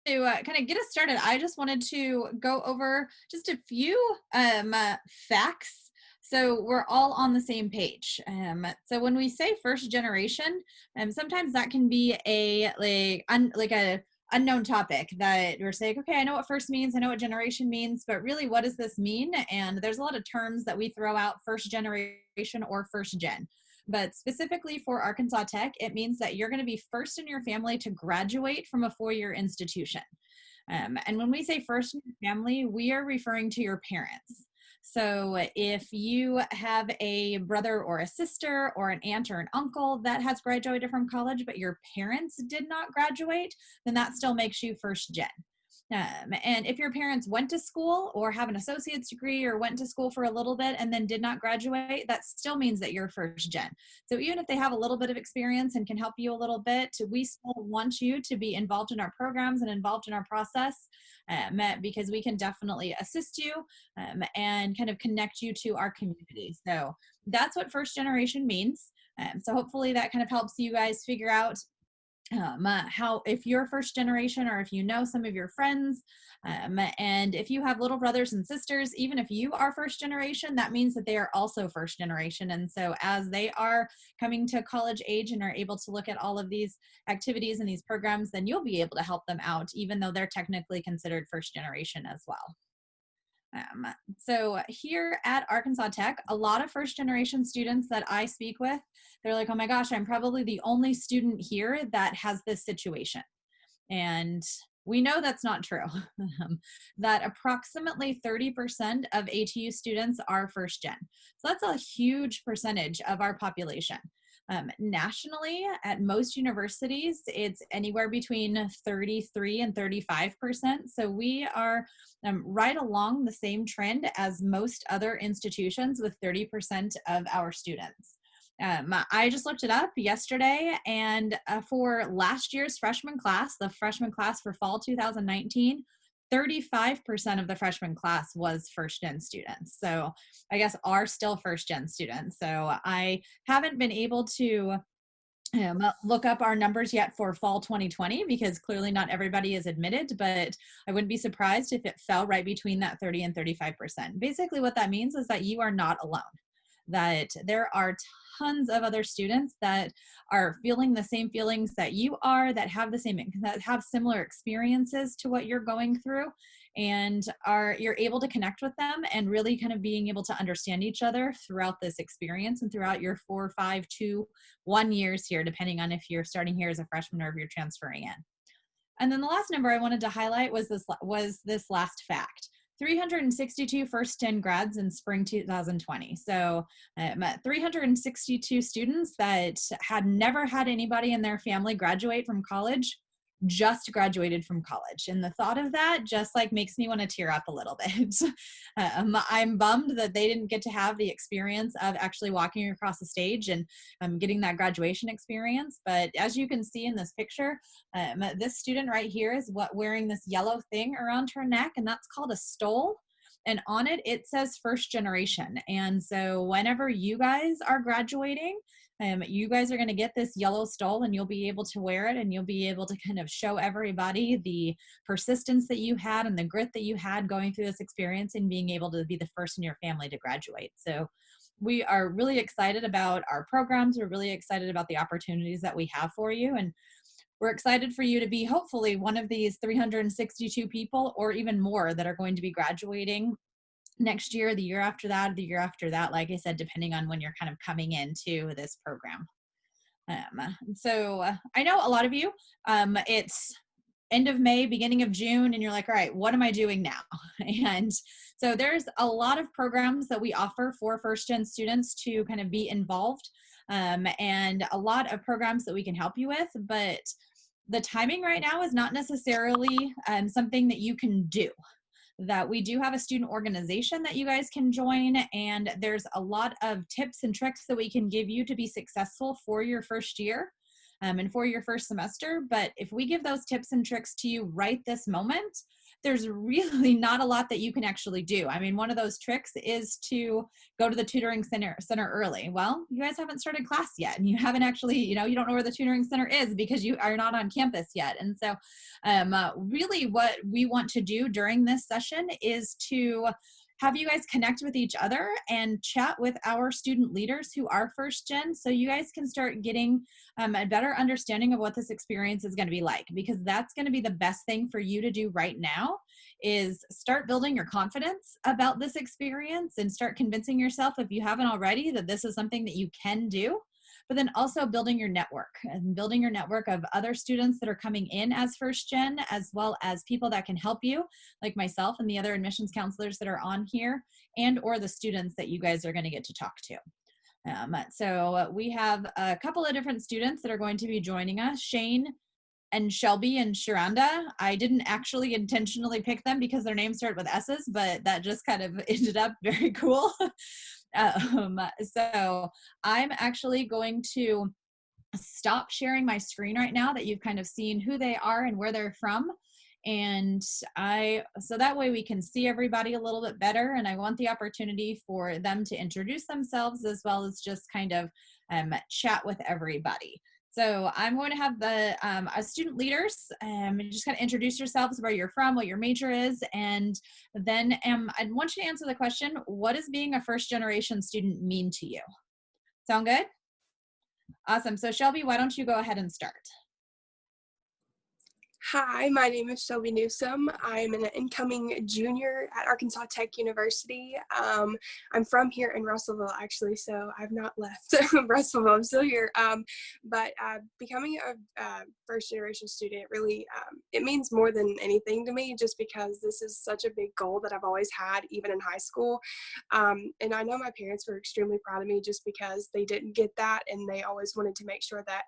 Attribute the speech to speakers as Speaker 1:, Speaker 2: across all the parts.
Speaker 1: To kind of get us started, I just wanted to go over just a few facts so we're all on the same page. So when we say first generation, sometimes that can be a like a unknown topic that we're saying, okay, I know what first means, I know what generation means, but really, what does this mean? And there's a lot of terms that we throw out: first generation or first gen. But specifically for Arkansas Tech, it means that you're going to be first in your family to graduate from a four-year institution. And when we say first in your family, we are referring to your parents. So if you have a brother or a sister or an aunt or an uncle that has graduated from college, but your parents did not graduate, then that still makes you first gen. And if your parents went to school or have an associate's degree or went to school for a little bit and then did not graduate, that still means that you're first gen. So even if they have a little bit of experience and can help you a little bit, we still want you to be involved in our programs and involved in our process, because we can definitely assist you and kind of connect you to our community. So that's what first generation means. So hopefully that kind of helps you guys figure out how, if you're first generation or if you know some of your friends, and if you have little brothers and sisters, even if you are first generation, that means that they are also first generation. And so as they are coming to college age and are able to look at all of these activities and these programs, then you'll be able to help them out, even though they're technically considered first generation as well. So here at Arkansas Tech, a lot of first generation students that I speak with, they're like, oh my gosh, I'm probably the only student here that has this situation. And we know that's not true. That approximately 30% of ATU students are first gen. So that's a huge percentage of our population. Nationally, at most universities, it's anywhere between 33 and 35%. So we are right along the same trend as most other institutions with 30% of our students. I just looked it up yesterday, and for last year's freshman class, the freshman class for fall 2019, 35% of the freshman class was first gen students. So I guess are still first gen students. So I haven't been able to look up our numbers yet for fall 2020 because clearly not everybody is admitted, but I wouldn't be surprised if it fell right between that 30 and 35%. Basically what that means is that you are not alone, that there are tons of other students that are feeling the same feelings that you are, that have similar experiences to what you're going through, and you're able to connect with them and really kind of being able to understand each other throughout this experience and throughout your 4, 5, 2, 1 years here, depending on if you're starting here as a freshman or if you're transferring in. And then the last number I wanted to highlight was this last fact: 362 first gen grads in spring 2020. So 362 students that had never had anybody in their family graduate from college just graduated from college. And the thought of that just like makes me want to tear up a little bit. I'm bummed that they didn't get to have the experience of actually walking across the stage and getting that graduation experience. But as you can see in this picture, this student right here is wearing this yellow thing around her neck, and that's called a stole. And on it, it says first generation. And so whenever you guys are graduating, you guys are going to get this yellow stole, and you'll be able to wear it, and you'll be able to kind of show everybody the persistence that you had and the grit that you had going through this experience and being able to be the first in your family to graduate. So we are really excited about our programs. We're really excited about the opportunities that we have for you. And we're excited for you to be hopefully one of these 362 people or even more that are going to be graduating next year, the year after that, the year after that, like I said, depending on when you're kind of coming into this program. So I know a lot of you, it's end of May, beginning of June, and you're like, all right, what am I doing now? And so there's a lot of programs that we offer for first gen students to kind of be involved, and a lot of programs that we can help you with, but the timing right now is not necessarily something that you can do. That we do have a student organization that you guys can join, and there's a lot of tips and tricks that we can give you to be successful for your first year and for your first semester. But if we give those tips and tricks to you right this moment, there's really not a lot that you can actually do. I mean, one of those tricks is to go to the tutoring center early. Well, you guys haven't started class yet, and you haven't actually, you don't know where the tutoring center is because you are not on campus yet. And so really what we want to do during this session is to have you guys connect with each other and chat with our student leaders who are first gen, so you guys can start getting a better understanding of what this experience is going to be like, because that's going to be the best thing for you to do right now, is start building your confidence about this experience and start convincing yourself, if you haven't already, that this is something that you can do. But then also building your network of other students that are coming in as first gen, as well as people that can help you, like myself and the other admissions counselors that are on here, and or the students that you guys are going to get to talk to. So we have a couple of different students that are going to be joining us, Shane and Shelby and Sharonda. I didn't actually intentionally pick them because their names start with S's, but that just kind of ended up very cool. So I'm actually going to stop sharing my screen right now that you've kind of seen who they are and where they're from. And so that way we can see everybody a little bit better. And I want the opportunity for them to introduce themselves, as well as just kind of chat with everybody. So I'm going to have the student leaders just kind of introduce yourselves, where you're from, what your major is, and then I want you to answer the question, what does being a first generation student mean to you? Sound good? Awesome. So Shelby, why don't you go ahead and start?
Speaker 2: Hi, my name is Shelby Newsome. I'm an incoming junior at Arkansas Tech University. I'm from here in Russellville, actually, so I've not left Russellville. I'm still here. But becoming a first-generation student really, it means more than anything to me, just because this is such a big goal that I've always had, even in high school. And I know my parents were extremely proud of me just because they didn't get that, and they always wanted to make sure that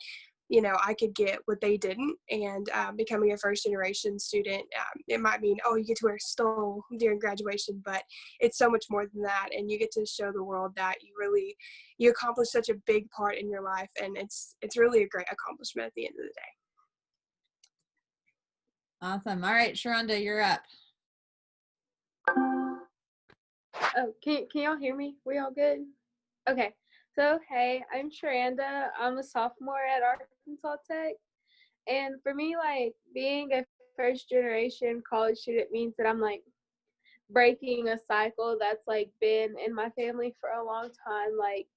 Speaker 2: I could get what they didn't. And becoming a first generation student, it might mean, oh, you get to wear stole during graduation, but it's so much more than that. And you get to show the world that you accomplish such a big part in your life. And it's really a great accomplishment at the end of the day.
Speaker 1: Awesome. All right, Sharonda, you're up.
Speaker 3: Oh, can y'all hear me? We all good? Okay. So, hey, I'm Sharonda. I'm a sophomore at Arkansas Tech. And for me, like, being a first generation college student means that I'm like breaking a cycle that's like been in my family for a long time. Like,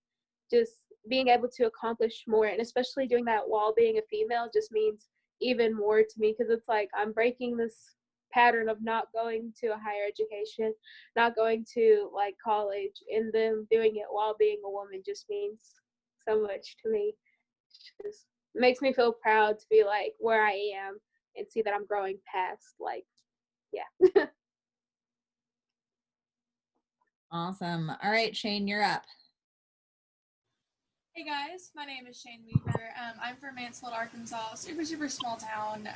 Speaker 3: just being able to accomplish more, and especially doing that while being a female just means even more to me, because it's like I'm breaking this pattern of not going to a higher education, not going to like college, and then doing it while being a woman just means so much to me. It just makes me feel proud to be like where I am and see that I'm growing past, like, yeah.
Speaker 1: Awesome. All right, Shane, you're up.
Speaker 4: Hey guys, my name is Shane Weaver. I'm from Mansfield, Arkansas, super small town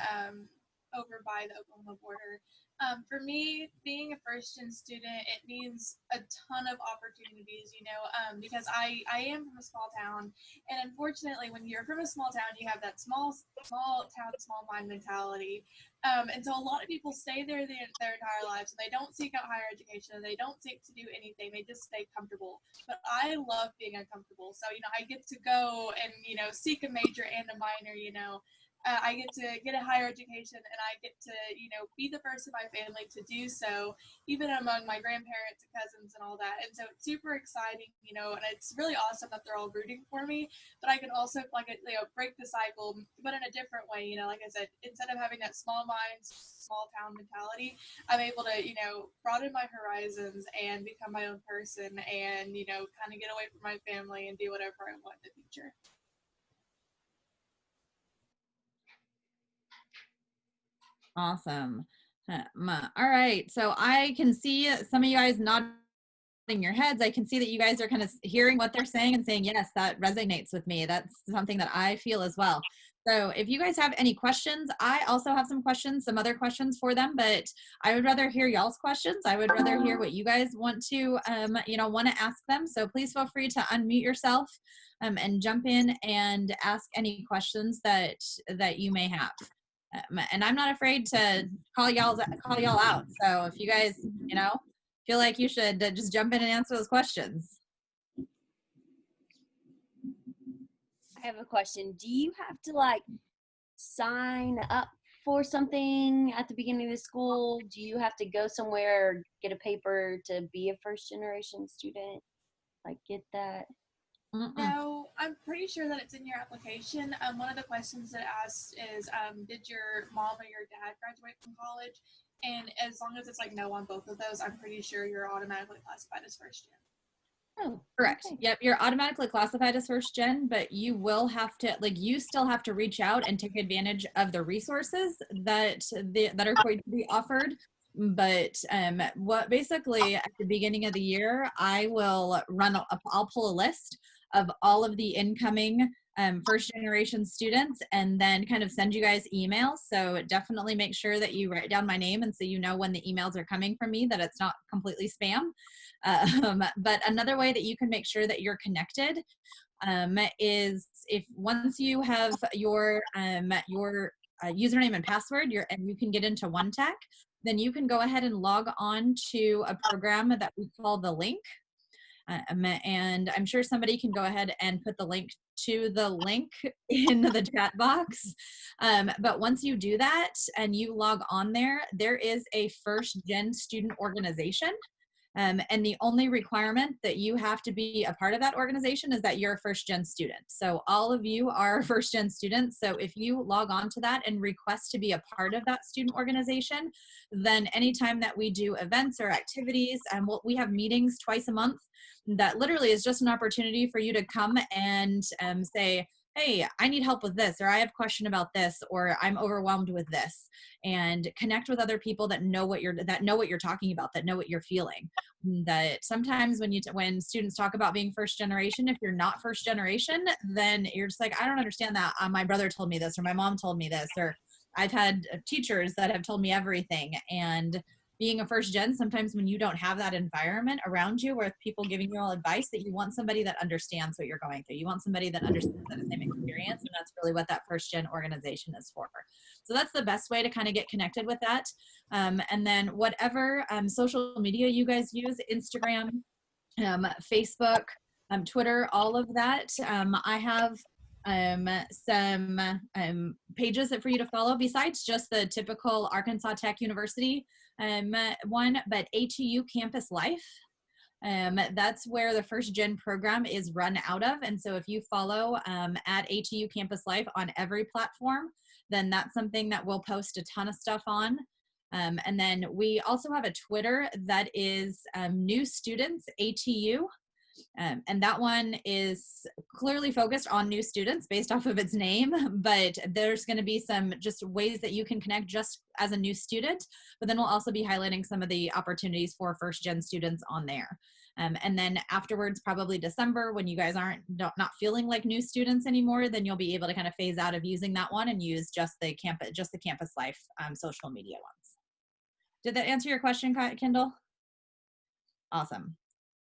Speaker 4: over by the Oklahoma border. For me, being a first-gen student, it means a ton of opportunities, because I am from a small town, and unfortunately, when you're from a small town, you have that small town, small mind mentality. And so a lot of people stay there their entire lives, and they don't seek out higher education, and they don't seek to do anything. They just stay comfortable. But I love being uncomfortable. So, I get to go and, seek a major and a minor, I get to get a higher education, and I get to, be the first in my family to do so, even among my grandparents and cousins and all that. And so it's super exciting, and it's really awesome that they're all rooting for me. But I can also, break the cycle, but in a different way. Like I said, instead of having that small mind, small town mentality, I'm able to, broaden my horizons and become my own person, and, kind of get away from my family and do whatever I want in the future.
Speaker 1: Awesome. All right. So I can see some of you guys nodding your heads. I can see that you guys are kind of hearing what they're saying and saying, yes, that resonates with me. That's something that I feel as well. So if you guys have any questions, I also have some questions, some other questions for them, but I would rather hear y'all's questions. I would rather hear what you guys want to, want to ask them. So please feel free to unmute yourself and jump in and ask any questions that you may have. And I'm not afraid to call y'all out. So if you guys, feel like you should just jump in and answer those questions.
Speaker 5: I have a question. Do you have to like sign up for something at the beginning of the school? Do you have to go somewhere or get a paper to be a first generation student? Like get that?
Speaker 4: No, I'm pretty sure that it's in your application. One of the questions that it asked is, did your mom or your dad graduate from college? And as long as it's like no on both of those, I'm pretty sure you're automatically classified as first gen.
Speaker 5: Oh,
Speaker 1: Correct.
Speaker 5: okay.
Speaker 1: Yep. You're automatically classified as first gen, but you will have to, you still have to reach out and take advantage of the resources that are going to be offered. But what basically at the beginning of the year, I'll pull a list of all of the incoming first generation students and then kind of send you guys emails. So definitely make sure that you write down my name and so you know when the emails are coming from me, that it's not completely spam. But another way that you can make sure that you're connected is if once you have your username and password, and you can get into OneTech, then you can go ahead and log on to a program that we call the Link. And I'm sure somebody can go ahead and put the link to the link in the chat box. But once you do that and you log on there is a first gen student organization. And the only requirement that you have to be a part of that organization is that you're a first gen student. So all of you are first gen students. So if you log on to that and request to be a part of that student organization, then anytime that we do events or activities, and we have meetings twice a month, that literally is just an opportunity for you to come and say, hey, I need help with this, or I have a question about this, or I'm overwhelmed with this, and connect with other people that know what you're talking about, that know what you're feeling. That sometimes when students talk about being first generation, if you're not first generation, then you're just like, I don't understand that. My brother told me this, or my mom told me this, or I've had teachers that have told me everything. And being a first gen, sometimes when you don't have that environment around you with people giving you all advice, that you want somebody that understands what you're going through. You want somebody that understands that same experience, and that's really what that first gen organization is for. So that's the best way to kind of get connected with that. And then whatever social media you guys use, Instagram, Facebook, Twitter, all of that. I have some pages for you to follow besides just the typical Arkansas Tech University one, but ATU Campus Life. That's where the first gen program is run out of. And so if you follow at ATU Campus Life on every platform, then that's something that we'll post a ton of stuff on. And then we also have a Twitter that is New Students ATU. And that one is clearly focused on new students based off of its name, but there's going to be some just ways that you can connect just as a new student, but then we'll also be highlighting some of the opportunities for first gen students on there. And then afterwards, probably December, when you guys not feeling like new students anymore, then you'll be able to kind of phase out of using that one and use just the campus life social media ones. Did that answer your question, Kendall? Awesome.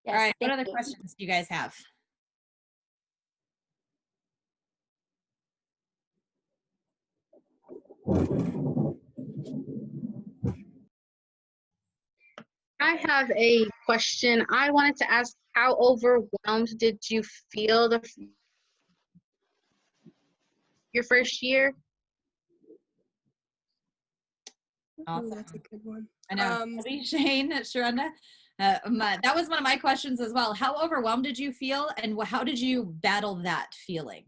Speaker 5: Yes,
Speaker 1: all right, what other
Speaker 5: you.
Speaker 1: questions do you guys have?
Speaker 6: I have a question. I wanted to ask, how overwhelmed did you feel your first year?
Speaker 1: Awesome.
Speaker 2: Ooh, that's a good one.
Speaker 1: I know. Shane, Sharunda, that was one of my questions as well. How overwhelmed did you feel, and how did you battle that feeling?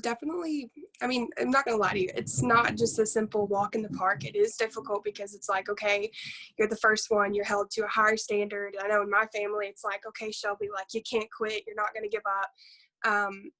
Speaker 2: Definitely. I mean, I'm not gonna lie to you. It's not just a simple walk in the park. It is difficult because it's like, okay, you're the first one. You're held to a higher standard. I know in my family, it's like, okay, Shelby, like you can't quit. You're not gonna give up.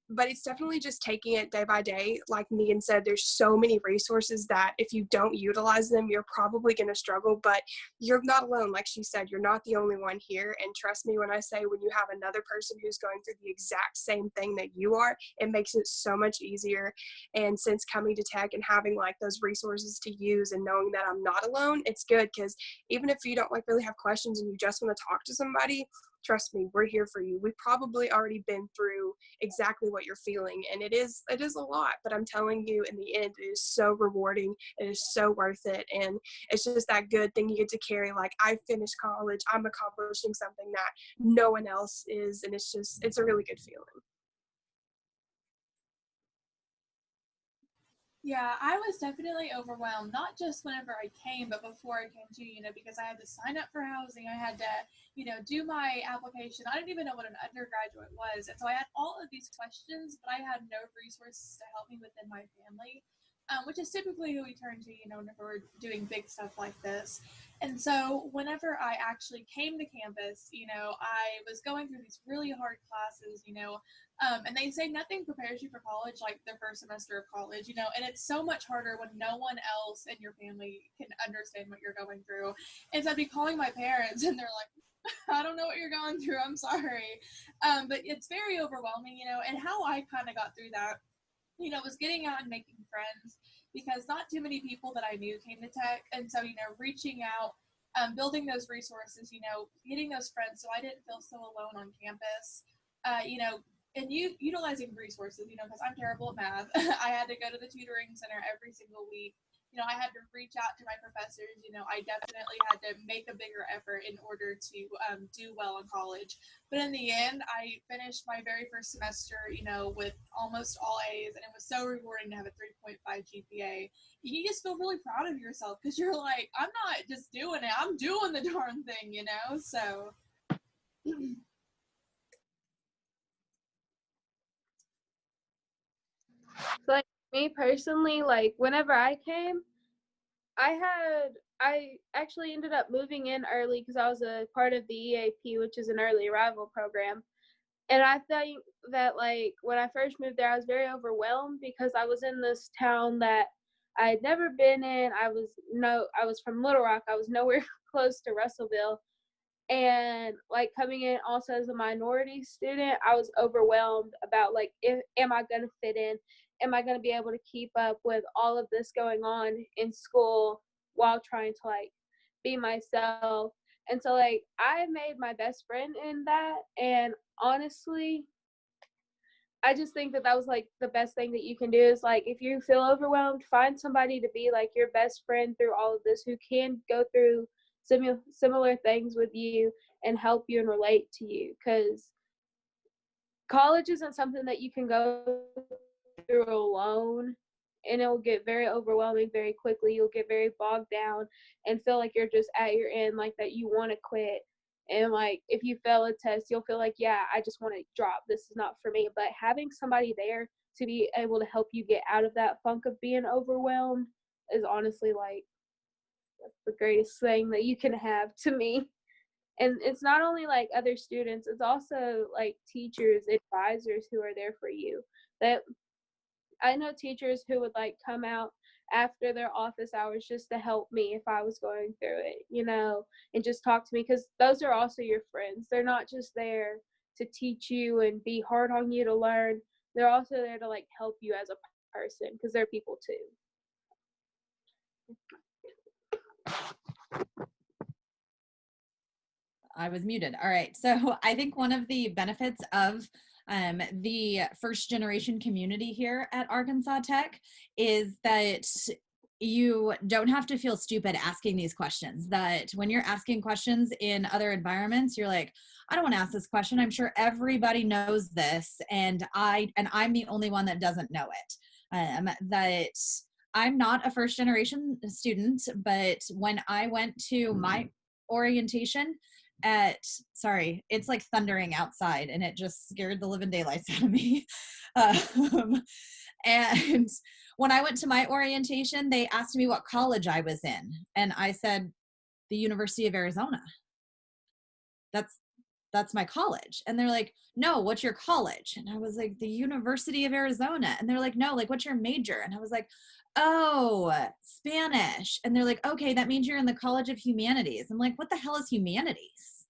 Speaker 2: But it's definitely just taking it day by day. Like Megan said, there's so many resources that if you don't utilize them, you're probably going to struggle, but you're not alone. Like she said, you're not the only one here. And trust me when I say, when you have another person who's going through the exact same thing that you are, it makes it so much easier. And since coming to Tech and having like those resources to use and knowing that I'm not alone, it's good, because even if you don't like really have questions and you just want to talk to somebody, trust me, we're here for you. We've probably already been through exactly what what you're feeling. And it is a lot, but I'm telling you, in the end, it is so rewarding. It is so worth it. And it's just that good thing you get to carry, like, I finished college, I'm accomplishing something that no one else is. And it's a really good feeling.
Speaker 4: Yeah, I was definitely overwhelmed, not just whenever I came, but before I came too, because I had to sign up for housing. I had to, do my application. I didn't even know what an undergraduate was. And so I had all of these questions, but I had no resources to help me within my family, which is typically who we turn to, whenever we're doing big stuff like this. And so whenever I actually came to campus, I was going through these really hard classes, and they say nothing prepares you for college like the first semester of college, and it's so much harder when no one else in your family can understand what you're going through. And so I'd be calling my parents and they're like, I don't know what you're going through, I'm sorry. But it's very overwhelming, and how I kind of got through that, was getting out and making friends, because not too many people that I knew came to tech. And so, reaching out, building those resources, getting those friends so I didn't feel so alone on campus, and utilizing resources, because I'm terrible at math. I had to go to the tutoring center every single week. I had to reach out to my professors. I definitely had to make a bigger effort in order to do well in college. But in the end, I finished my very first semester, with almost all A's, and it was so rewarding to have a 3.5 GPA. You just feel really proud of yourself, because you're like, I'm not just doing it, I'm doing the darn thing, so.
Speaker 3: So, like, me personally, like, whenever I came, I actually ended up moving in early because I was a part of the EAP, which is an early arrival program. And I think that, like, when I first moved there, I was very overwhelmed because I was in this town that I had never been in. I was from Little Rock. I was nowhere close to Russellville. And, like, coming in also as a minority student, I was overwhelmed about, like, am I going to fit in? Am I going to be able to keep up with all of this going on in school while trying to, like, be myself? And so, like, I made my best friend in that. And honestly, I just think that was, like, the best thing that you can do is, like, if you feel overwhelmed, find somebody to be, like, your best friend through all of this, who can go through similar things with you and help you and relate to you, because college isn't something that you can go through alone, and it will get very overwhelming very quickly. You'll get very bogged down and feel like you're just at your end, like that you want to quit. And, like, if you fail a test, you'll feel like, yeah, I just want to drop. This is not for me. But having somebody there to be able to help you get out of that funk of being overwhelmed is honestly, like, that's the greatest thing that you can have to me. And it's not only, like, other students, it's also, like, teachers, advisors who are there for you. That I know teachers who would, like, come out after their office hours just to help me if I was going through it, and just talk to me, because those are also your friends. They're not just there to teach you and be hard on you to learn. They're also there to, like, help you as a person, because they're people too.
Speaker 1: I was muted. All right. So I think one of the benefits of the first generation community here at Arkansas Tech is that you don't have to feel stupid asking these questions. That when you're asking questions in other environments, you're like, I don't want to ask this question. I'm sure everybody knows this, and I'm the only one that doesn't know it. That I'm not a first generation student, but when I went to my orientation, it's like thundering outside and it just scared the living daylights out of me. And when I went to my orientation, they asked me what college I was in, and I said the University of Arizona. That's my college. And they're like, no, what's your college? And I was like, the University of Arizona. And they're like, no, like, what's your major? And I was like, oh, Spanish. And they're like, okay, that means you're in the College of Humanities. I'm like, what the hell is humanities?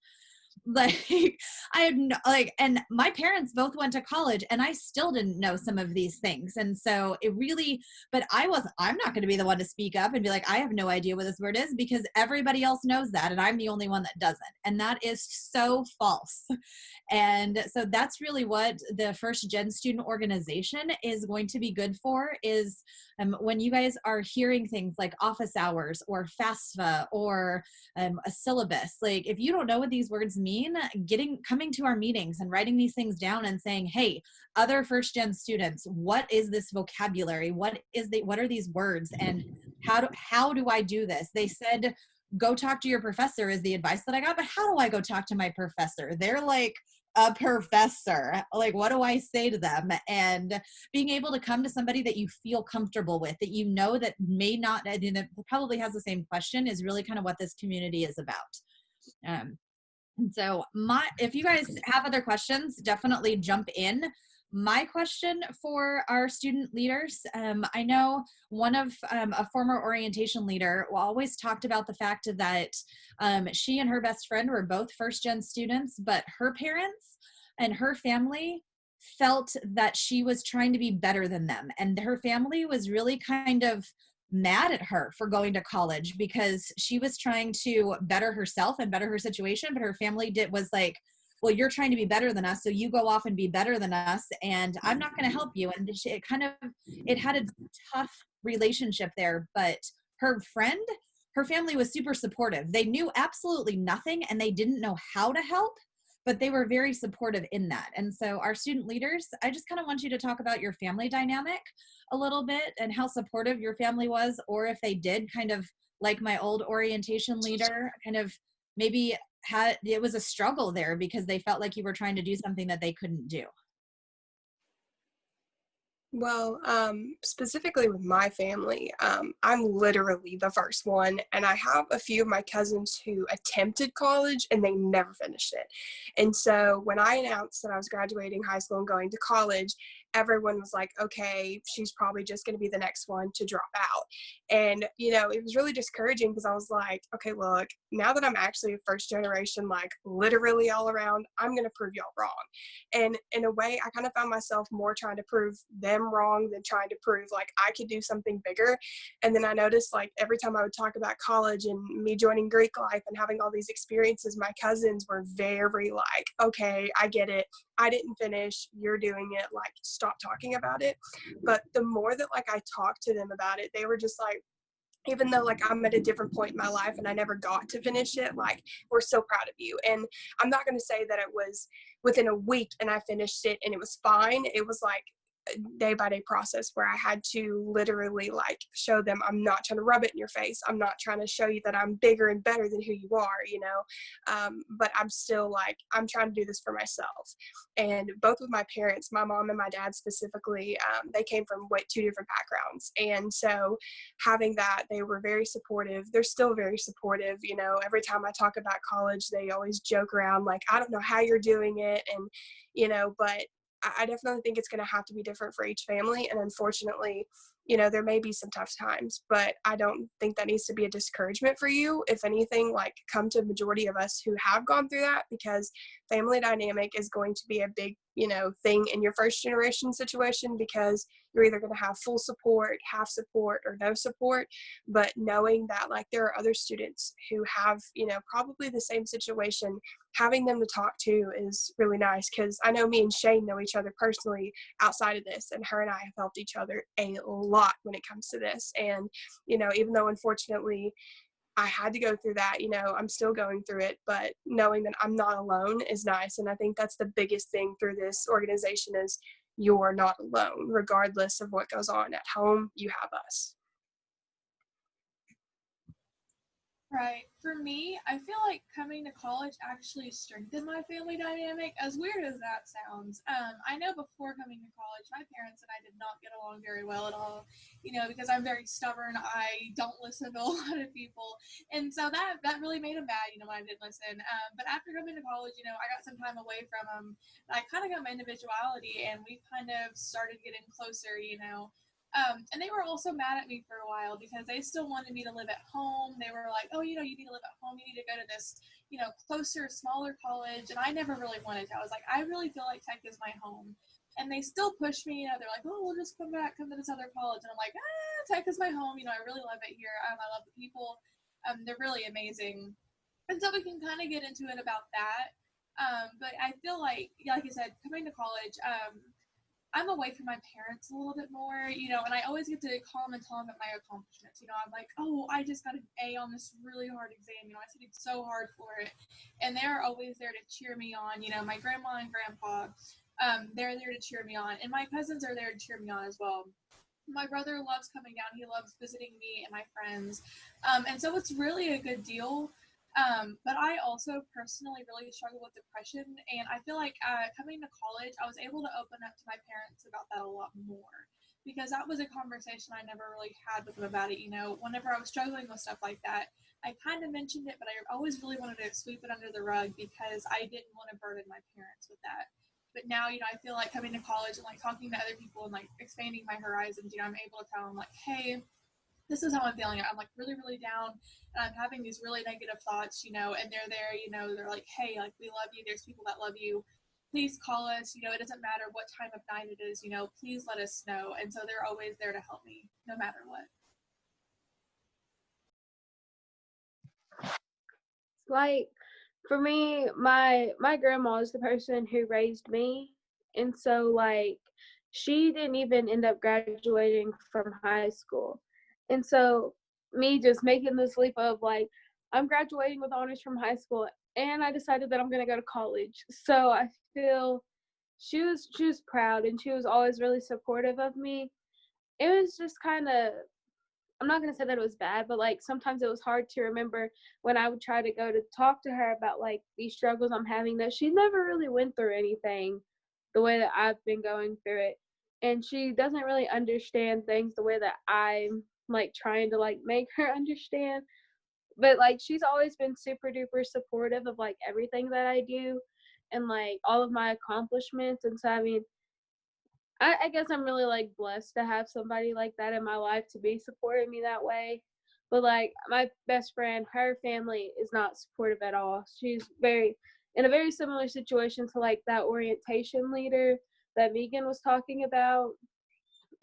Speaker 1: Like I had no, like, and my parents both went to college and I still didn't know some of these things. And so it really, but I'm not going to be the one to speak up and be like, I have no idea what this word is, because everybody else knows that. And I'm the only one that doesn't. And that is so false. And so that's really what the First Gen student organization is going to be good for, is when you guys are hearing things like office hours or FAFSA or a syllabus, like if you don't know what these words mean, coming to our meetings and writing these things down and saying, hey, other First Gen students, what is this vocabulary? What are these words? And how do I do this? They said, go talk to your professor is the advice that I got, but how do I go talk to my professor? They're like a professor. Like, what do I say to them? And being able to come to somebody that you feel comfortable with, that you know that may not, and that probably has the same question, is really kind of what this community is about. And so if you guys have other questions, definitely jump in. My question for our student leaders, I know one of a former orientation leader always talked about the fact that she and her best friend were both First Gen students, but her parents and her family felt that she was trying to be better than them. And her family was really kind of mad at her for going to college because she was trying to better herself and better her situation, but her family was like, well, you're trying to be better than us, so you go off and be better than us, and I'm not going to help you. And it had a tough relationship there, but her family was super supportive. They knew absolutely nothing and they didn't know how to help, but they were very supportive in that. And so our student leaders, I just kind of want you to talk about your family dynamic a little bit and how supportive your family was, or if they did kind of like my old orientation leader, kind of maybe it was a struggle there because they felt like you were trying to do something that they couldn't do.
Speaker 2: Well, specifically with my family, I'm literally the first one, and I have a few of my cousins who attempted college and they never finished it. And so when I announced that I was graduating high school and going to college, everyone was like, okay, she's probably just going to be the next one to drop out. And, it was really discouraging because I was like, okay, look, now that I'm actually a first generation, like literally all around, I'm going to prove y'all wrong. And in a way, I kind of found myself more trying to prove them wrong than trying to prove like I could do something bigger. And then I noticed like every time I would talk about college and me joining Greek life and having all these experiences, my cousins were very like, okay, I get it. I didn't finish, you're doing it, like stop talking about it. But the more that like I talked to them about it, they were just like, even though like I'm at a different point in my life and I never got to finish it, like we're so proud of you. And I'm not going to say that it was within a week and I finished it and it was fine. It was like a day by day process where I had to literally like show them I'm not trying to rub it in your face. I'm not trying to show you that I'm bigger and better than who you are, but I'm still like, I'm trying to do this for myself. And both of my parents, my mom and my dad specifically, they came from two different backgrounds. And so having that, they were very supportive. They're still very supportive. Every time I talk about college, they always joke around like, I don't know how you're doing it. And, but I definitely think it's going to have to be different for each family. And unfortunately, there may be some tough times, but I don't think that needs to be a discouragement for you. If anything, like come to a majority of us who have gone through that, because family dynamic is going to be a big, thing in your first generation situation, because you're either going to have full support, half support, or no support. But knowing that like there are other students who have, probably the same situation, having them to talk to is really nice. Because I know me and Shane know each other personally outside of this, and her and I have helped each other a lot when it comes to this. And, even though unfortunately I had to go through that, I'm still going through it, but knowing that I'm not alone is nice. And I think that's the biggest thing through this organization is you're not alone. Regardless of what goes on at home, you have us.
Speaker 4: Right. For me, I feel like coming to college actually strengthened my family dynamic, as weird as that sounds. I know before coming to college, my parents and I did not get along very well at all, because I'm very stubborn. I don't listen to a lot of people. And so that really made them mad, when I didn't listen. But after coming to college, I got some time away from them. I kind of got my individuality, and we kind of started getting closer, And they were also mad at me for a while because they still wanted me to live at home. They were like, oh, you need to live at home. You need to go to this, closer, smaller college. And I never really wanted to. I was like, I really feel like Tech is my home. And they still push me, they're like, oh, we'll just come to this other college. And I'm like, Tech is my home. I really love it here. I love the people. They're really amazing. And so we can kind of get into it about that. But I feel like I said, coming to college, I'm away from my parents a little bit more, and I always get to call them and tell them about my accomplishments. I'm like, oh, I just got an A on this really hard exam. I studied so hard for it. And they're always there to cheer me on. My grandma and grandpa, they're there to cheer me on. And my cousins are there to cheer me on as well. My brother loves coming down. He loves visiting me and my friends. And so it's really a good deal. But I also personally really struggle with depression. And I feel like coming to college, I was able to open up to my parents about that a lot more. Because that was a conversation I never really had with them about it. Whenever I was struggling with stuff like that, I kind of mentioned it, but I always really wanted to sweep it under the rug because I didn't want to burden my parents with that. But now, I feel like coming to college and like talking to other people and like expanding my horizons, I'm able to tell them like, hey, this is how I'm feeling. I'm like really, really down and I'm having these really negative thoughts, and they're there, they're like, hey, like we love you. There's people that love you. Please call us. It doesn't matter what time of night it is, please let us know. And so they're always there to help me no matter what.
Speaker 3: Like, for me, my grandma is the person who raised me, and so like she didn't even end up graduating from high school. And so me just making this leap of like, I'm graduating with honors from high school and I decided that I'm going to go to college. So I feel she was proud and she was always really supportive of me. It was just kind of, I'm not going to say that it was bad, but like sometimes it was hard to remember when I would try to go to talk to her about like these struggles I'm having, that she never really went through anything the way that I've been going through it. And she doesn't really understand things the way that I'm like trying to like make her understand. But like she's always been super duper supportive of like everything that I do and like all of my accomplishments. And so I mean, I guess I'm really like blessed to have somebody like that in my life to be supporting me that way. But like my best friend, her family is not supportive at all. She's in a very similar situation to like that orientation leader that Megan was talking about.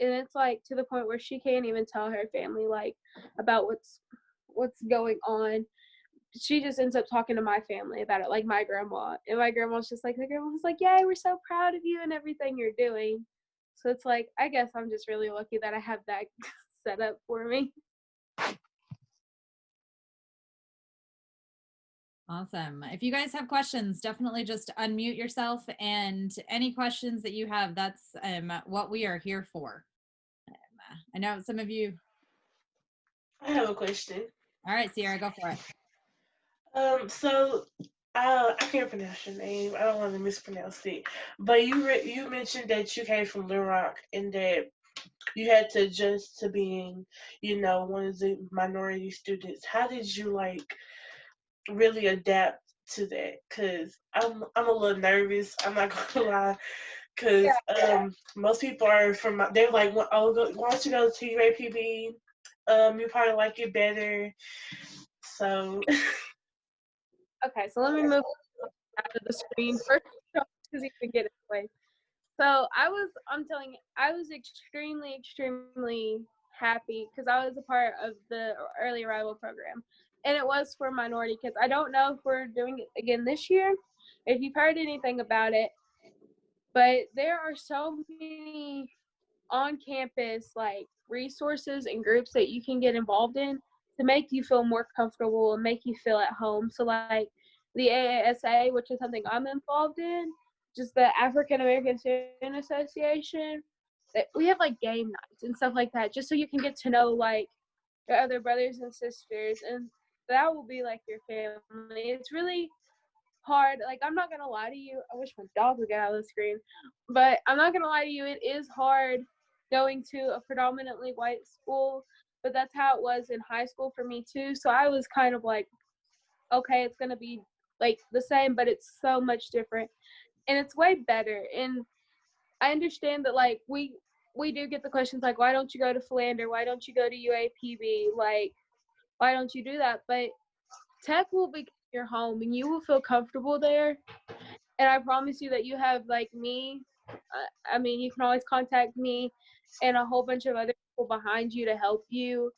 Speaker 3: And it's like to the point where she can't even tell her family like about what's going on. She just ends up talking to my family about it, like my grandma. And my grandma's just like, the grandma's like, yay, we're so proud of you and everything you're doing. So it's like, I guess I'm just really lucky that I have that set up for me.
Speaker 1: Awesome. If you guys have questions, definitely just unmute yourself, and any questions that you have, that's what we are here for. I know some of you.
Speaker 7: I have a question.
Speaker 1: All right, Sierra, go for it.
Speaker 7: So I can't pronounce your name. I don't want to mispronounce it. But you mentioned that you came from Little Rock and that you had to adjust to being, one of the minority students. How did you like really adapt to that? Cause I'm a little nervous. I'm not gonna lie. Cause most people are they're like, oh, why don't you go to UAPB? You probably like it better. So.
Speaker 3: Okay, so let me move out of the screen first because you can get it away. So I'm telling you, I was extremely, extremely happy because I was a part of the early arrival program. And it was for minority kids. I don't know if we're doing it again this year, if you've heard anything about it, but there are so many on-campus like resources and groups that you can get involved in to make you feel more comfortable and make you feel at home. So like the AASA, which is something I'm involved in, just the African American Student Association, that we have like game nights and stuff like that, just so you can get to know like your other brothers and sisters, and that will be like your family. It's really hard. Like, I'm not gonna lie to you. I wish my dog would get out of the screen, but I'm not gonna lie to you. It is hard going to a predominantly white school, but that's how it was in high school for me too. So I was kind of like, okay, it's gonna be like the same, but it's so much different, and it's way better. And I understand that like we do get the questions like, why don't you go to Philander? Why don't you go to UAPB? Like, why don't you do that? But Tech will be your home and you will feel comfortable there. And I promise you that you have like me. I mean, you can always contact me and a whole bunch of other people behind you to help you.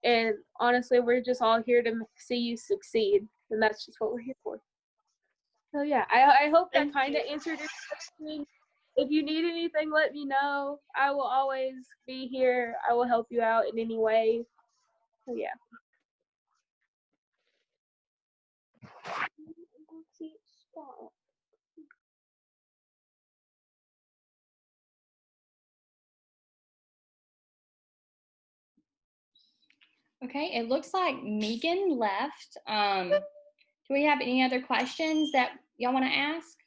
Speaker 3: And honestly, we're just all here to see you succeed. And that's just what we're here for. So yeah, I hope that kind of answered your question. If you need anything, let me know. I will always be here. I will help you out in any way. So yeah.
Speaker 8: Okay, it looks like Megan left. Do we have any other questions that y'all want to ask?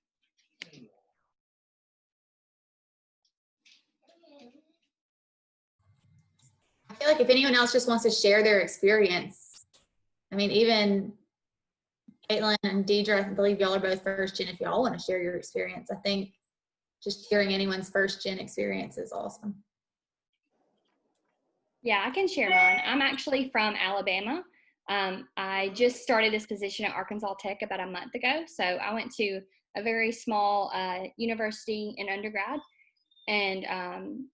Speaker 9: I feel like if anyone else just wants to share their experience, I mean, even Caitlin and Deidre, I believe y'all are both first gen. If y'all want to share your experience, I think just hearing anyone's first gen experience is awesome.
Speaker 8: Yeah, I can share mine. I'm actually from Alabama. I just started this position at Arkansas Tech about a month ago. So I went to a very small university in undergrad. And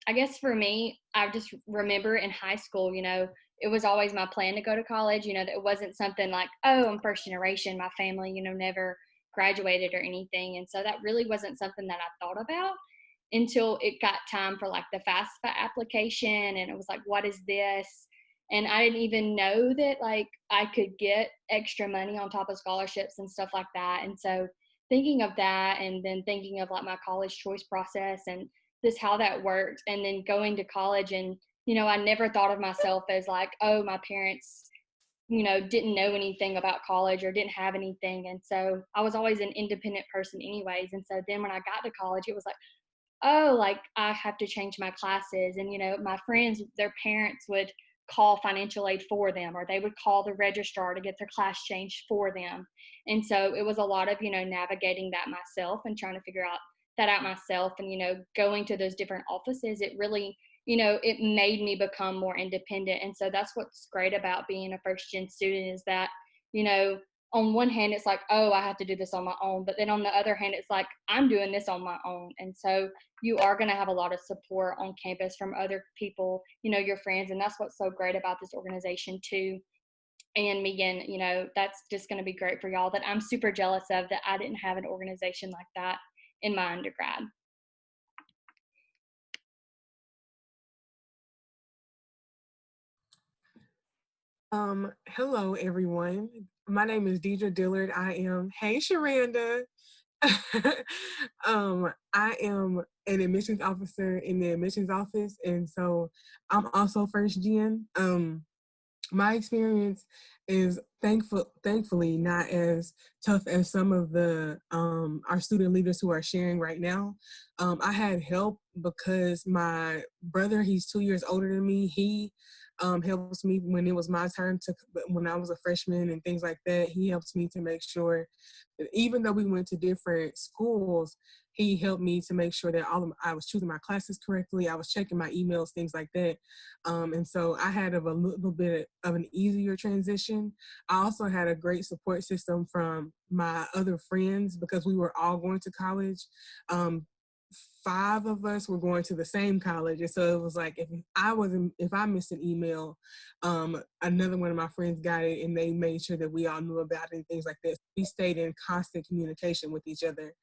Speaker 8: I guess for me, I just remember in high school, you know, it was always my plan to go to college. You know, that it wasn't something like, oh, I'm first generation. My family, you know, never graduated or anything. And so that really wasn't something that I thought about until it got time for like the FAFSA application. And it was like, what is this? And I didn't even know that like I could get extra money on top of scholarships and stuff like that. And so thinking of that and then thinking of like my college choice process and this how that worked and then going to college and you know I never thought of myself as like, oh, my parents, you know, didn't know anything about college or didn't have anything. And so I was always an independent person anyways. And so then when I got to college, it was like, oh, like I have to change my classes. And, you know, my friends, their parents would call financial aid for them, or they would call the registrar to get their class changed for them. And so it was a lot of, you know, navigating that myself and trying to figure out that out myself. And, you know, going to those different offices, it really, you know, it made me become more independent. And so that's what's great about being a first gen student is that, you know, on one hand, it's like, oh, I have to do this on my own. But then on the other hand, it's like, I'm doing this on my own. And so you are going to have a lot of support on campus from other people, you know, your friends. And that's what's so great about this organization too. And Megan, you know, that's just going to be great for y'all that I'm super jealous of that I didn't have an organization like that in my undergrad.
Speaker 10: Hello everyone. My name is Deidre Dillard. Hey Sharanda. I am an admissions officer in the admissions office, and so I'm also first gen. My experience is thankfully not as tough as some of the our student leaders who are sharing right now. I had help because my brother, he's 2 years older than me. He helps me when it was my turn to, when I was a freshman and things like that. He helps me to make sure that even though we went to different schools, he helped me to make sure that I was choosing my classes correctly. I was checking my emails, things like that. And so I had a little bit of an easier transition. I also had a great support system from my other friends because we were all going to college. 5 of us were going to the same college, and so it was like if I missed an email, another one of my friends got it, and they made sure that we all knew about it and things like that. We stayed in constant communication with each other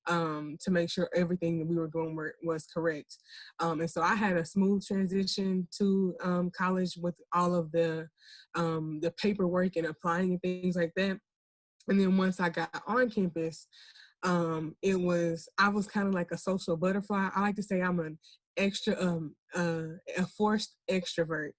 Speaker 10: to make sure everything that we were doing was correct. And so I had a smooth transition to college with all of the paperwork and applying and things like that. And then once I got on campus, I was kind of like a social butterfly. I like to say I'm an a forced extrovert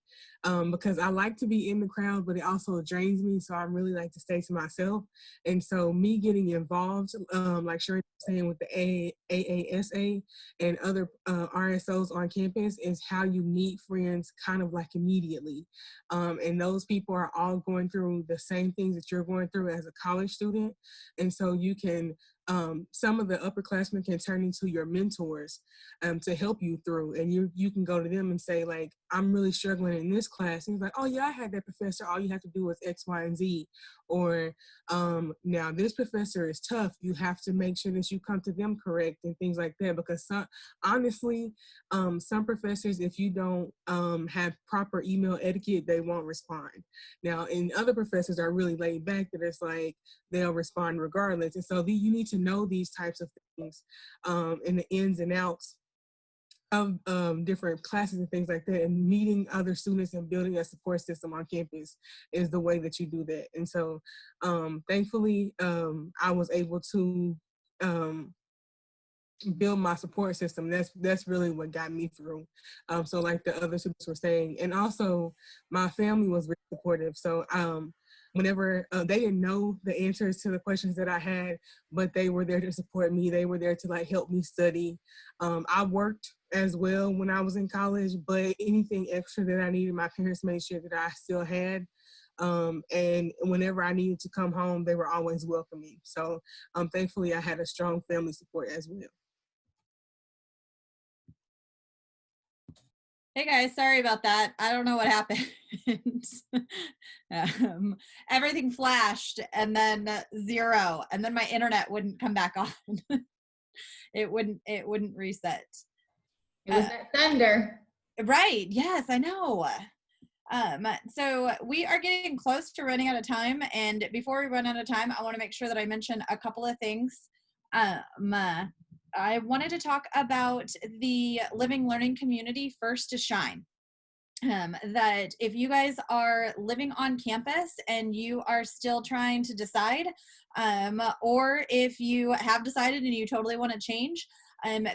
Speaker 10: because I like to be in the crowd, but it also drains me. So I really like to stay to myself. And so me getting involved, like Sherry was saying with the AASA and other RSOs on campus is how you meet friends kind of like immediately. And those people are all going through the same things that you're going through as a college student. And so you can some of the upperclassmen can turn into your mentors to help you through. And you can go to them and say, like, I'm really struggling in this class. And he's like, oh yeah, I had that professor. All you have to do is X, Y, and Z. Or now this professor is tough. You have to make sure that you come to them correct and things like that. Because honestly, some professors, if you don't have proper email etiquette, they won't respond. Now, and other professors are really laid back that it's like they'll respond regardless. And so you need to know these types of things and the ins and outs of different classes and things like that, and meeting other students and building a support system on campus is the way that you do that. And so thankfully I was able to build my support system. That's really what got me through. So like the other students were saying, and also my family was very supportive. So whenever they didn't know the answers to the questions that I had, but they were there to support me. They were there to like help me study. I worked as well when I was in college, but anything extra that I needed, my parents made sure that I still had. And whenever I needed to come home, they were always welcoming. So thankfully I had a strong family support as well.
Speaker 1: Hey guys, sorry about that. I don't know what happened. Everything flashed and then 0, and then my internet wouldn't come back on. It wouldn't reset.
Speaker 9: It was that thunder.
Speaker 1: Right. Yes, I know. So we are getting close to running out of time, and before we run out of time, I want to make sure that I mention a couple of things. I wanted to talk about the living learning community First to Shine. That if you guys are living on campus and you are still trying to decide, or if you have decided and you totally want to change,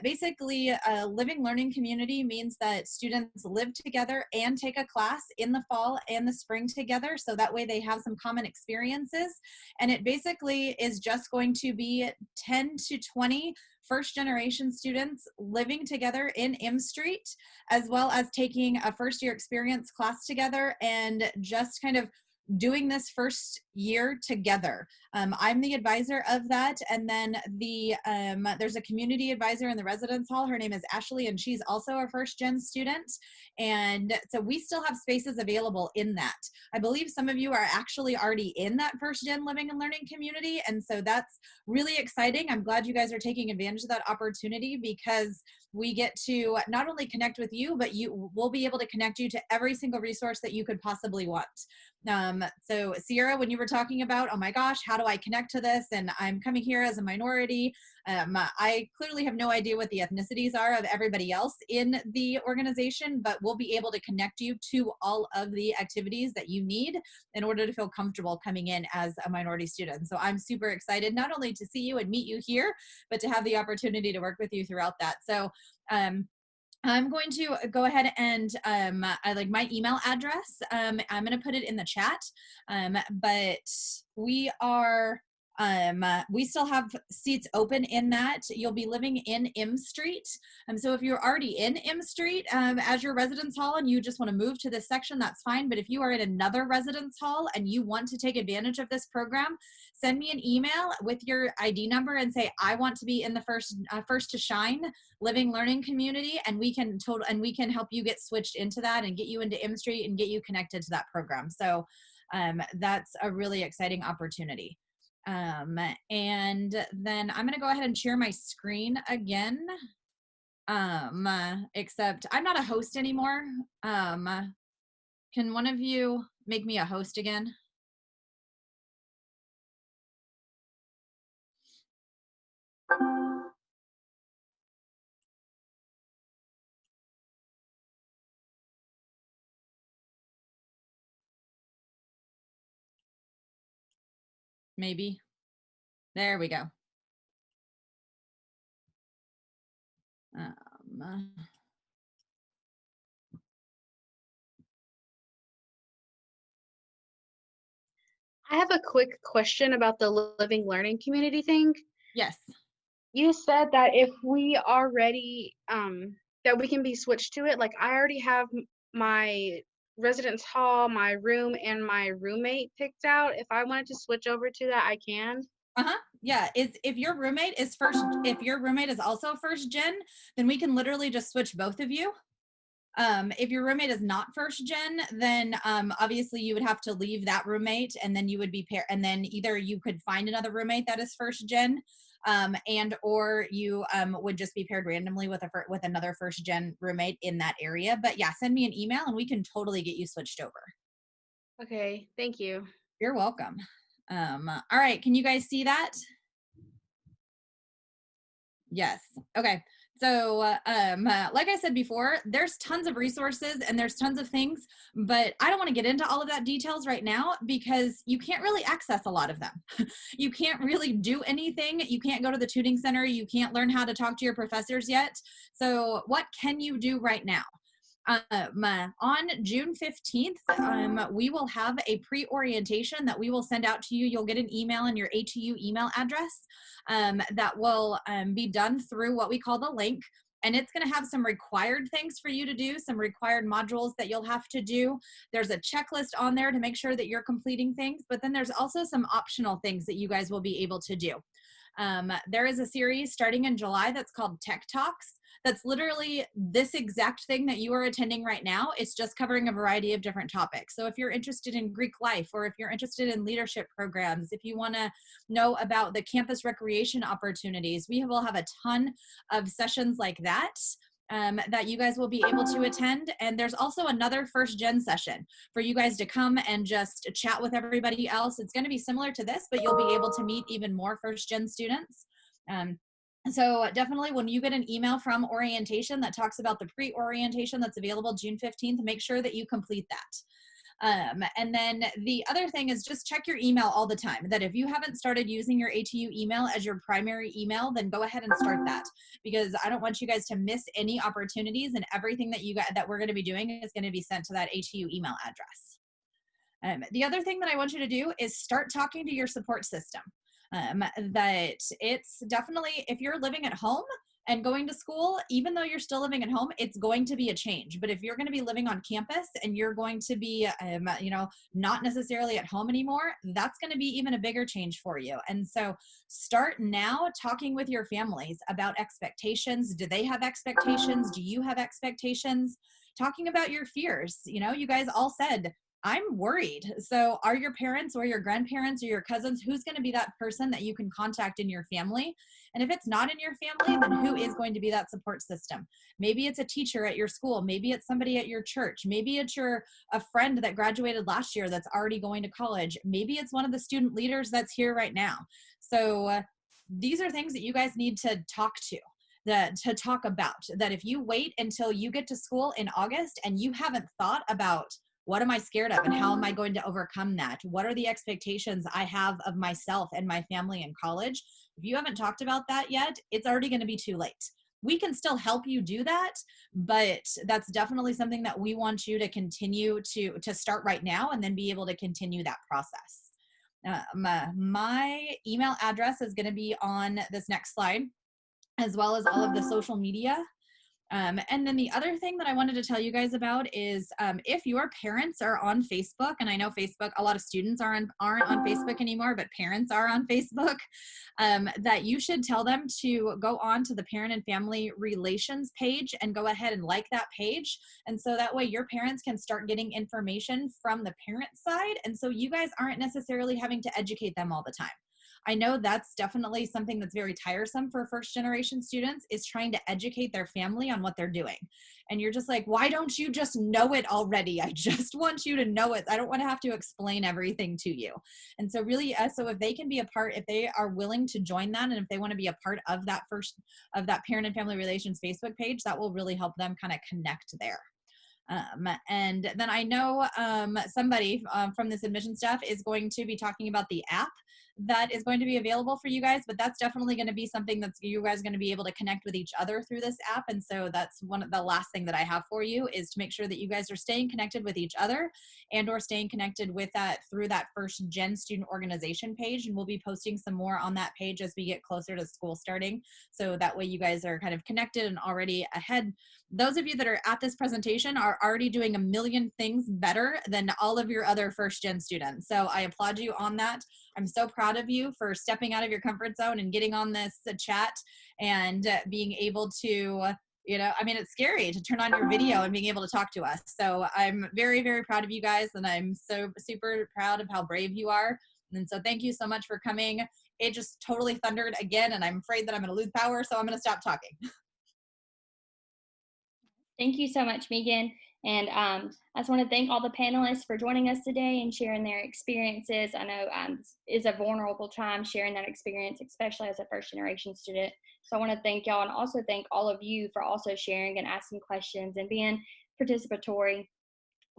Speaker 1: basically a living learning community means that students live together and take a class in the fall and the spring together, so that way they have some common experiences. And it basically is just going to be 10 to 20 first generation students living together in M Street, as well as taking a first year experience class together and just kind of doing this first year together. I'm the advisor of that, and then there's a community advisor in the residence hall. Her name is Ashley, and she's also a first gen student. And so we still have spaces available in that. I believe some of you are actually already in that first gen living and learning community, and so that's really exciting. I'm glad you guys are taking advantage of that opportunity, because we get to not only connect with you, but we'll be able to connect you to every single resource that you could possibly want. So Sierra, when you were talking about, oh my gosh, how do I connect to this? And I'm coming here as a minority. I clearly have no idea what the ethnicities are of everybody else in the organization, but we'll be able to connect you to all of the activities that you need in order to feel comfortable coming in as a minority student. So I'm super excited not only to see you and meet you here, but to have the opportunity to work with you throughout that. So I'm going to go ahead and I like my email address. I'm going to put it in the chat, but we are we still have seats open in that. You'll be living in M Street. So if you're already in M Street as your residence hall and you just want to move to this section, that's fine. But if you are in another residence hall and you want to take advantage of this program, send me an email with your ID number and say, I want to be in the First to Shine living learning community, and we can help you get switched into that and get you into M Street and get you connected to that program. So that's a really exciting opportunity. And then I'm going to go ahead and share my screen again. Except I'm not a host anymore. Can one of you make me a host again? Maybe. There we go.
Speaker 6: I have a quick question about the living learning community thing.
Speaker 1: Yes.
Speaker 6: You said that if we are ready, that we can be switched to it. Like I already have my residence hall, my room, and my roommate picked out. If I wanted to switch over to that, I can.
Speaker 1: Yeah, if your roommate is if your roommate is also first gen, then we can literally just switch both of you. If your roommate is not first gen, then obviously you would have to leave that roommate, and then you would be and then either you could find another roommate that is first gen, and or you would just be paired randomly with with another first gen roommate in that area. But yeah, send me an email and we can totally get you switched over.
Speaker 6: Okay, thank you.
Speaker 1: You're welcome. All right, can you guys see that? Yes. Okay. So, like I said before, there's tons of resources and there's tons of things, but I don't want to get into all of that details right now because you can't really access a lot of them. You can't really do anything. You can't go to the tutoring center. You can't learn how to talk to your professors yet. So what can you do right now? On June 15th, we will have a pre-orientation that we will send out to you. You'll get an email in your ATU email address that will be done through what we call the link. And it's going to have some required things for you to do, some required modules that you'll have to do. There's a checklist on there to make sure that you're completing things, but then there's also some optional things that you guys will be able to do. There is a series starting in July that's called Tech Talks. That's literally this exact thing that you are attending right now. It's just covering a variety of different topics. So if you're interested in Greek life, or if you're interested in leadership programs, if you want to know about the campus recreation opportunities, we will have a ton of sessions like that. That you guys will be able to attend. And there's also another first gen session for you guys to come and just chat with everybody else. It's going to be similar to this, but you'll be able to meet even more first gen students. So definitely when you get an email from orientation that talks about the pre-orientation that's available June 15th, make sure that you complete that. And then the other thing is just check your email all the time. That if you haven't started using your ATU email as your primary email, then go ahead and start that, because I don't want you guys to miss any opportunities, and everything that we're going to be doing is going to be sent to that ATU email address. The other thing that I want you to do is start talking to your support system. That it's definitely, if you're living at home and going to school, even though you're still living at home, it's going to be a change. But if you're going to be living on campus and you're going to be, not necessarily at home anymore, that's going to be even a bigger change for you. And so start now talking with your families about expectations. Do they have expectations? Do you have expectations? Talking about your fears. You guys all said, I'm worried. So are your parents or your grandparents or your cousins, who's going to be that person that you can contact in your family? And if it's not in your family, then who is going to be that support system? Maybe it's a teacher at your school. Maybe it's somebody at your church. Maybe it's a friend that graduated last year that's already going to college. Maybe it's one of the student leaders that's here right now. So these are things that you guys need to talk to talk about. That if you wait until you get to school in August and you haven't thought about what am I scared of and how am I going to overcome that? What are the expectations I have of myself and my family in college? If you haven't talked about that yet, it's already going to be too late. We can still help you do that, but that's definitely something that we want you to continue to start right now and then be able to continue that process. My email address is going to be on this next slide, as well as all of the social media. And then the other thing that I wanted to tell you guys about is if your parents are on Facebook, and I know Facebook, a lot of students aren't on Facebook anymore, but parents are on Facebook, that you should tell them to go on to the Parent and Family Relations page and go ahead and like that page. And so that way your parents can start getting information from the parent side. And so you guys aren't necessarily having to educate them all the time. I know that's definitely something that's very tiresome for first generation students, is trying to educate their family on what they're doing. And you're just like, why don't you just know it already? I just want you to know it. I don't want to have to explain everything to you. And so really, so if they can be a part, if they are willing to join that, and if they want to be a part of that Parent and Family Relations Facebook page, that will really help them kind of connect there. And then I know somebody from this admission staff is going to be talking about the app that is going to be available for you guys, but that's definitely going to be something that's you guys going to be able to connect with each other through this app. And so that's one of the last thing that I have for you, is to make sure that you guys are staying connected with each other and or staying connected with that through that First Gen student organization page. And we'll be posting some more on that page as we get closer to school starting. So that way you guys are kind of connected and already ahead. Those of you that are at this presentation are already doing a million things better than all of your other First Gen students. So I applaud you on that. I'm so proud of you for stepping out of your comfort zone and getting on this chat and being able to, you know, I mean, it's scary to turn on your video and being able to talk to us. So I'm very, very proud of you guys, and I'm so super proud of how brave you are. And so thank you so much for coming. It just totally thundered again, and I'm afraid that I'm going to lose power, so I'm going to stop talking.
Speaker 8: Thank you so much, Megan. And I just want to thank all the panelists for joining us today and sharing their experiences. I know it's a vulnerable time sharing that experience, especially as a first generation student. So I want to thank y'all, and also thank all of you for also sharing and asking questions and being participatory.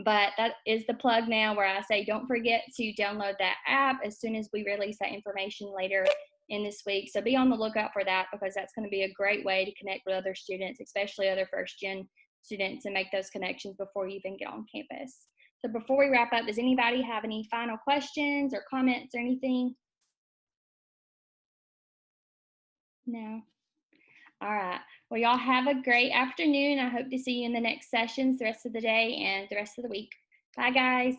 Speaker 8: But that is the plug now where I say don't forget to download that app as soon as we release that information later in this week. So be on the lookout for that, because that's going to be a great way to connect with other students, especially other first gen students, and make those connections before you even get on campus. So before we wrap up, does anybody have any final questions or comments or anything? No? All right. Well, y'all have a great afternoon. I hope to see you in the next sessions the rest of the day and the rest of the week. Bye, guys.